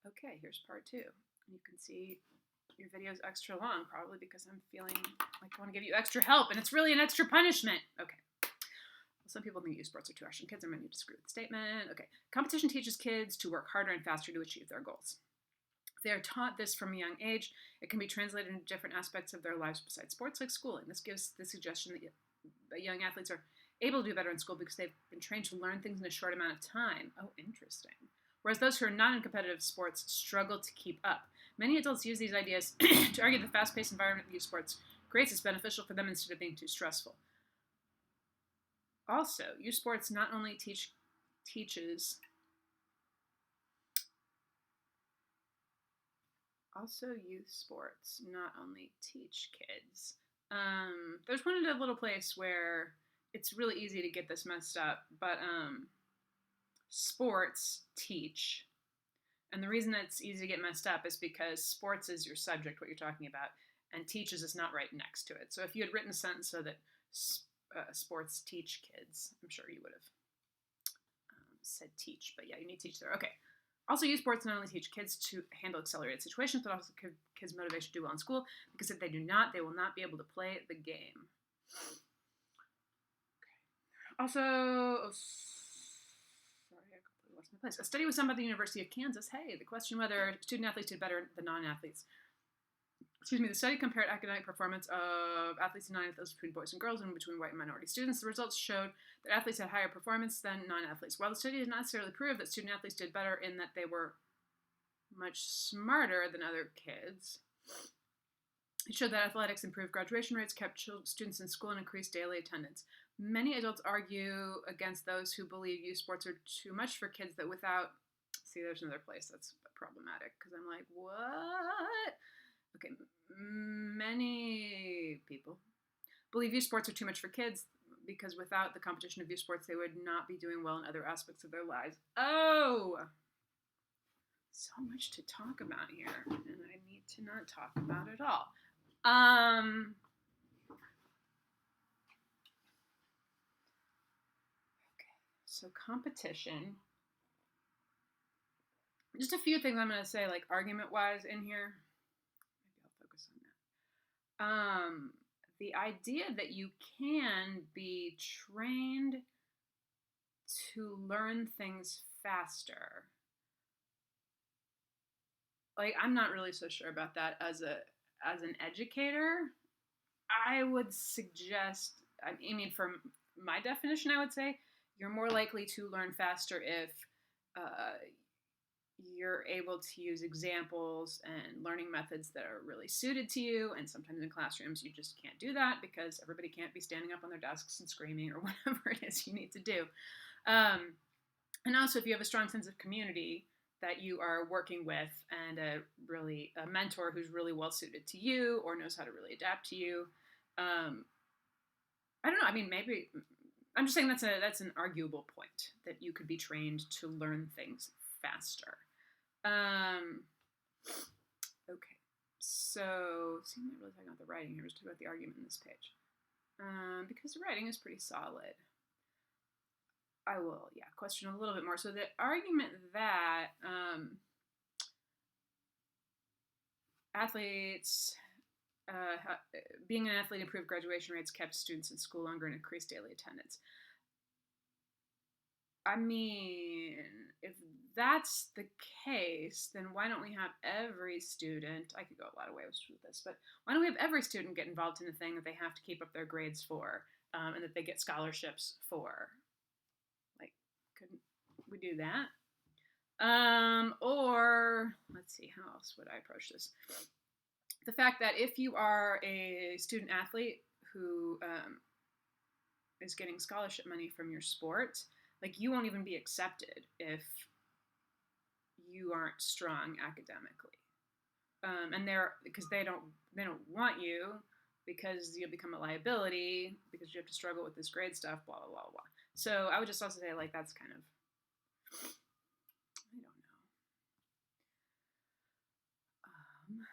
Okay, here's part 2. You can see your video is extra long, probably because I'm feeling like I want to give you extra help, and it's really an extra punishment. Okay. Some people think youth sports are too harsh on kids, and many disagree with the statement. Okay. Competition teaches kids to work harder and faster to achieve their goals. If they are taught this from a young age, it can be translated into different aspects of their lives besides sports, like schooling. This gives the suggestion that young athletes are able to do better in school because they've been trained to learn things in a short amount of time. Oh, interesting. Whereas those who are not in competitive sports struggle to keep up. Many adults use these ideas to argue the fast-paced environment of youth sports creates is beneficial for them instead of being too stressful. Also, youth sports not only teaches also youth sports not only teach kids. There's one little place where it's really easy to get this messed up, but sports teach. And the reason it's easy to get messed up is because sports is your subject, what you're talking about, and teaches is not right next to it. So if you had written a sentence so that sports teach kids, I'm sure you would have said teach, but yeah, you need teach there. Okay. Also, youth sports not only teach kids to handle accelerated situations, but also give kids motivation to do well in school, because if they do not, they will not be able to play the game. Okay. Also, my place. A study was done by the University of Kansas. Hey, the question whether student athletes did better than non-athletes. The study compared academic performance of athletes and non-athletes between boys and girls and between white and minority students. The results showed that athletes had higher performance than non-athletes. While the study did not necessarily prove that student athletes did better in that they were much smarter than other kids, it showed that athletics improved graduation rates, kept students in school, and increased daily attendance. Many adults argue against those who believe youth sports are too much for kids that without... See, there's another place that's problematic, because I'm like, what? Okay, many people believe youth sports are too much for kids because without the competition of youth sports, they would not be doing well in other aspects of their lives. Oh! So much to talk about here, and I need to not talk about it all. Okay, so competition. Just a few things I'm going to say, like argument-wise in here. Maybe I'll focus on that. The idea that you can be trained to learn things faster. Like, I'm not really so sure about that as an educator. I would suggest, I mean, from my definition, I would say you're more likely to learn faster if you're able to use examples and learning methods that are really suited to you. And sometimes in classrooms, you just can't do that because everybody can't be standing up on their desks and screaming or whatever it is you need to do. And also, if you have a strong sense of community that you are working with and a mentor who's really well suited to you or knows how to really adapt to you. I don't know. I mean, maybe I'm just saying that's an arguable point that you could be trained to learn things faster. Okay. So, see, I'm not really talking about the writing here. We're just talking about the argument in this page. Because the writing is pretty solid. I will, question a little bit more. So the argument that athletes, being an athlete improved graduation rates, kept students in school longer, and increased daily attendance. I mean, if that's the case, then why don't we have every student, I could go a lot of ways with this, but why don't we have every student get involved in the thing that they have to keep up their grades for, and that they get scholarships for? Couldn't we do that? Or let's see, how else would I approach this? The fact that if you are a student athlete who is getting scholarship money from your sport, like you won't even be accepted if you aren't strong academically, and because they don't want you because you'll become a liability because you have to struggle with this grade stuff, blah blah blah blah. So I would just also say, like, that's kind of, I don't know.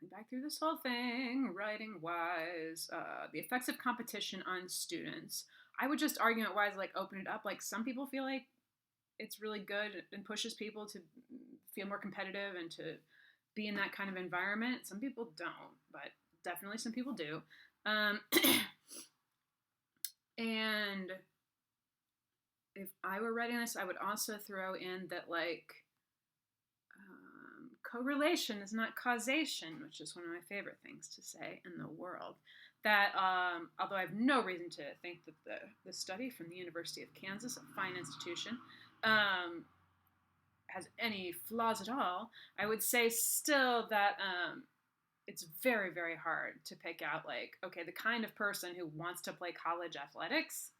Going back through this whole thing, writing-wise, the effects of competition on students. I would just argument-wise, like, open it up. Like, some people feel like it's really good and pushes people to feel more competitive and to be in that kind of environment. Some people don't, but definitely some people do. And if I were writing this, I would also throw in that, like, correlation is not causation, which is one of my favorite things to say in the world. That, although I have no reason to think that the study from the University of Kansas, a fine institution, has any flaws at all, I would say still that it's very, very hard to pick out, like, okay, the kind of person who wants to play college athletics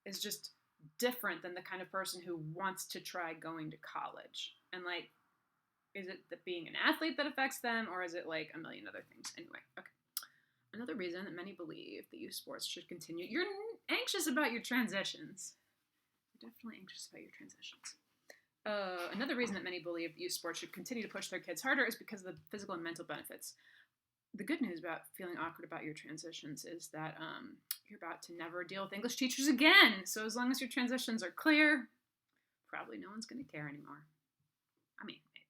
is just different than the kind of person who wants to try going to college. And, like, is it the being an athlete that affects them, or is it, like, a million other things? Anyway, okay. Another reason that many believe that youth sports should continue. You're anxious about your transitions. You're definitely anxious about your transitions. Another reason that many believe youth sports should continue to push their kids harder is because of the physical and mental benefits. The good news about feeling awkward about your transitions is that you're about to never deal with English teachers again. So as long as your transitions are clear, probably no one's going to care anymore. I mean, maybe.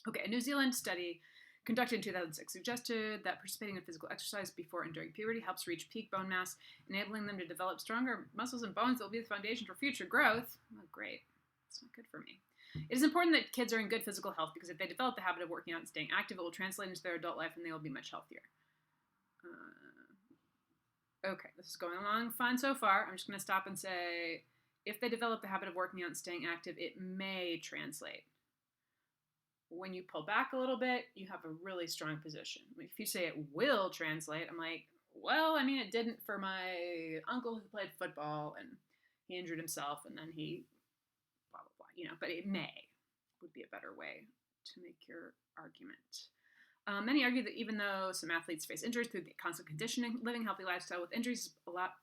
Okay, a New Zealand study conducted in 2006 suggested that participating in physical exercise before and during puberty helps reach peak bone mass, enabling them to develop stronger muscles and bones that will be the foundation for future growth. Oh, great. That's not good for me. It is important that kids are in good physical health because if they develop the habit of working out and staying active, it will translate into their adult life and they will be much healthier. Okay, this is going along fine so far. I'm just going to stop and say, if they develop the habit of working out and staying active, it may translate. When you pull back a little bit, you have a really strong position. If you say it will translate, I'm like, well, I mean, it didn't for my uncle who played football and he injured himself and then he blah, blah, blah, you know, but it may would be a better way to make your argument. Many argue that even though some athletes face injuries through the constant conditioning, living a healthy lifestyle with injuries is a lot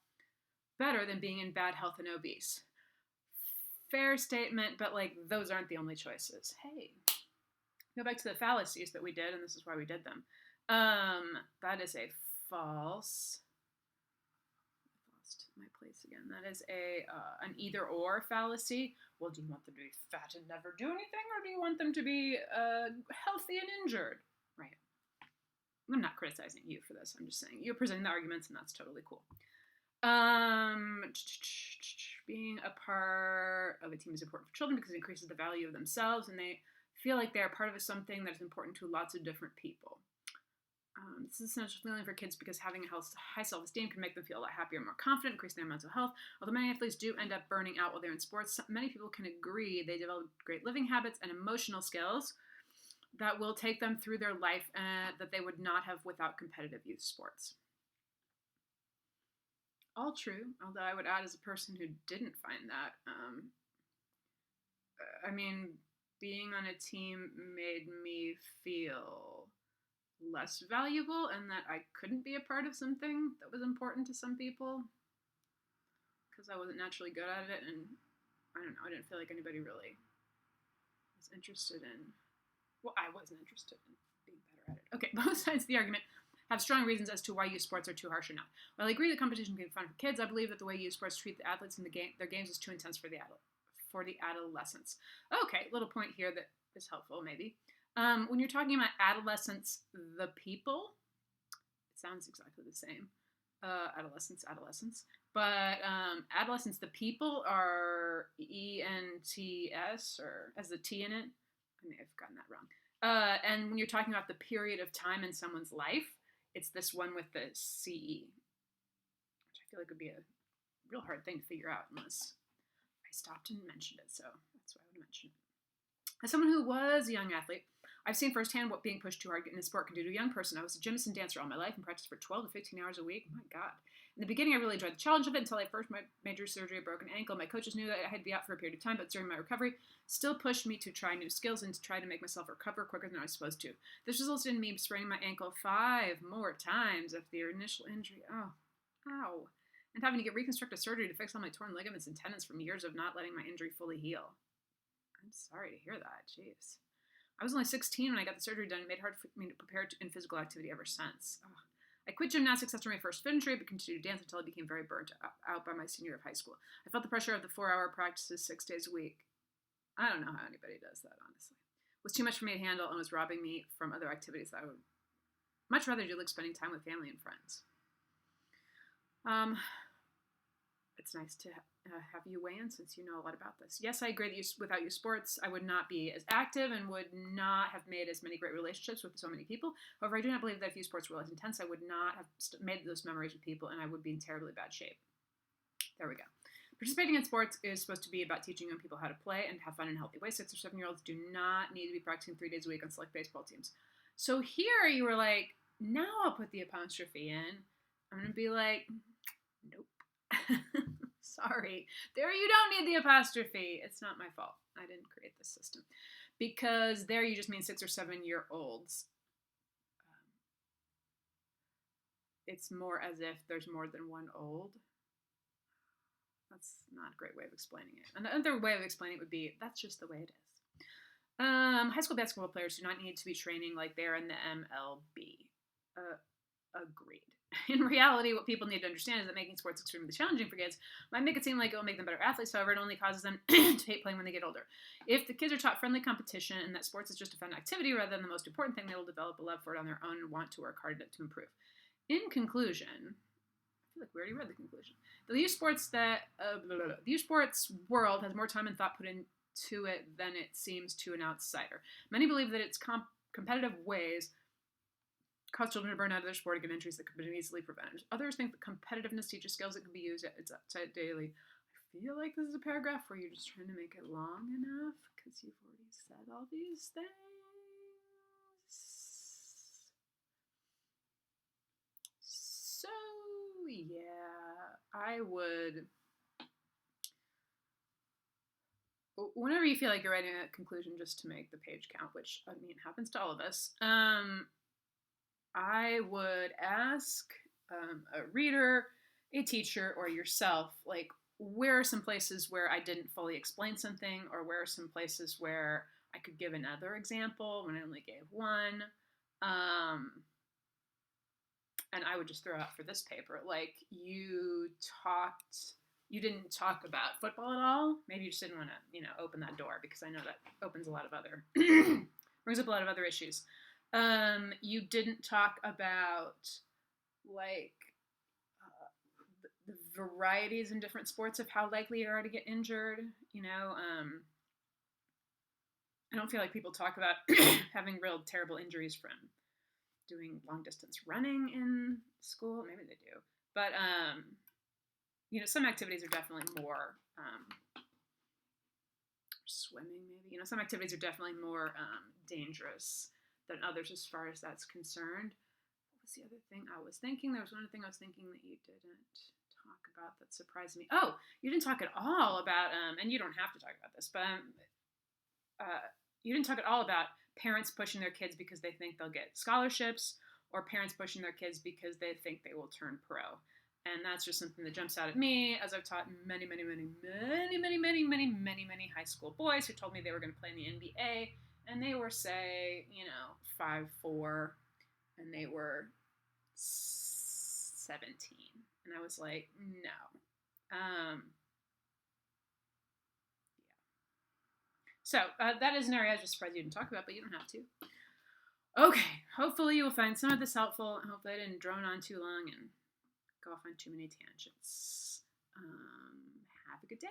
better than being in bad health and obese. Fair statement, but, like, those aren't the only choices. Hey. Go back to the fallacies that we did, and this is why we did them. That is a false. I lost my place again. That is an either-or fallacy. Well, do you want them to be fat and never do anything, or do you want them to be healthy and injured? Right. I'm not criticizing you for this. I'm just saying you're presenting the arguments, and that's totally cool. Being a part of a team is important for children because it increases the value of themselves, and they feel like they're part of something that is important to lots of different people. This is essential feeling for kids because having a high self-esteem can make them feel a lot happier and more confident, increase their mental health. Although many athletes do end up burning out while they're in sports, many people can agree they develop great living habits and emotional skills that will take them through their life that they would not have without competitive youth sports. All true, although I would add as a person who didn't find that, I mean, being on a team made me feel less valuable and that I couldn't be a part of something that was important to some people because I wasn't naturally good at it, and I don't know, I didn't feel like anybody really was interested in, well, I wasn't interested in being better at it. Okay, both sides of the argument have strong reasons as to why youth sports are too harsh or not. While I agree that competition can be fun for kids, I believe that the way youth sports treat the athletes in their games is too intense for the adolescents. Okay, little point here that is helpful, maybe. When you're talking about adolescents, the people, it sounds exactly the same. Adolescents. But adolescents, the people, are ENTS, or has the T in it. I may have gotten that wrong. And when you're talking about the period of time in someone's life, it's this one with the CE, which I feel like would be a real hard thing to figure out unless I stopped and mentioned it, so that's why I would mention it. As someone who was a young athlete, I've seen firsthand what being pushed too hard in a sport can do to a young person. I was a gymnast and dancer all my life and practiced for 12 to 15 hours a week. Oh my God. In the beginning, I really enjoyed the challenge of it until I first my major surgery, a broken ankle. My coaches knew that I had to be out for a period of time, but during my recovery, still pushed me to try new skills and to try to make myself recover quicker than I was supposed to. This resulted in me spraining my ankle 5 more times after the initial injury. Oh, ow. And having to get reconstructive surgery to fix all my torn ligaments and tendons from years of not letting my injury fully heal. I'm sorry to hear that. Jeez. I was only 16 when I got the surgery done. It made it hard for me to prepare in physical activity ever since. Ugh. I quit gymnastics after my first injury, but continued to dance until I became very burnt out by my senior year of high school. I felt the pressure of the 4-hour practices 6 days a week. I don't know how anybody does that, honestly. was too much for me to handle and was robbing me from other activities that I would much rather do, like spending time with family and friends. It's nice to have you weigh in since you know a lot about this. Yes, I agree that without youth sports, I would not be as active and would not have made as many great relationships with so many people. However, I do not believe that if youth sports were less intense, I would not have made those memories with people and I would be in terribly bad shape. There we go. Participating in sports is supposed to be about teaching young people how to play and have fun in healthy ways. 6 or 7-year-olds do not need to be practicing 3 days a week on select baseball teams. So here you were like, now I'll put the apostrophe in. I'm going to be like, nope. Sorry. There you don't need the apostrophe. It's not my fault. I didn't create this system. Because there you just mean 6 or 7-year-olds. It's more as if there's more than one old. That's not a great way of explaining it. Another way of explaining it would be, that's just the way it is. High school basketball players do not need to be training like they're in the MLB. Agreed. In reality, what people need to understand is that making sports extremely challenging for kids might make it seem like it will make them better athletes. However, it only causes them to hate playing when they get older. If the kids are taught friendly competition and that sports is just a fun activity rather than the most important thing, they will develop a love for it on their own and want to work hard to improve. In conclusion, I feel like we already read the conclusion. The youth sports world has more time and thought put into it than it seems to an outsider. Many believe that its competitive ways cause children to burn out of their sport and get injuries that could be easily prevented. Others think that competitiveness teaches skills that can be used at its outside daily. I feel like this is a paragraph where you're just trying to make it long enough because you've already said all these things. So, yeah, I would... Whenever you feel like you're writing a conclusion just to make the page count, which, I mean, happens to all of us, I would ask a reader, a teacher, or yourself, like, where are some places where I didn't fully explain something, or where are some places where I could give another example when I only gave one, and I would just throw out for this paper, like, you didn't talk about football at all. Maybe you just didn't want to, open that door, because I know that opens a lot of other, brings up a lot of other issues. You didn't talk about, like, the varieties in different sports of how likely you are to get injured. I don't feel like people talk about having real terrible injuries from doing long-distance running in school. Maybe they do. But, some activities are definitely more, swimming maybe, some activities are definitely more dangerous than others as far as that's concerned. What was the other thing I was thinking? There was one thing I was thinking that you didn't talk about that surprised me. Oh, you didn't talk at all about, and you don't have to talk about this, but you didn't talk at all about parents pushing their kids because they think they'll get scholarships, or parents pushing their kids because they think they will turn pro. And that's just something that jumps out at me, as I've taught many, many, many, many, many, many, many, many, many high school boys who told me they were going to play in the NBA, and they were, say, 5'4", and they were 17. And I was like, no. Yeah. So that is an area I was just surprised you didn't talk about, but you don't have to. Okay, hopefully you will find some of this helpful, and hopefully I didn't drone on too long and go off on too many tangents. Have a good day.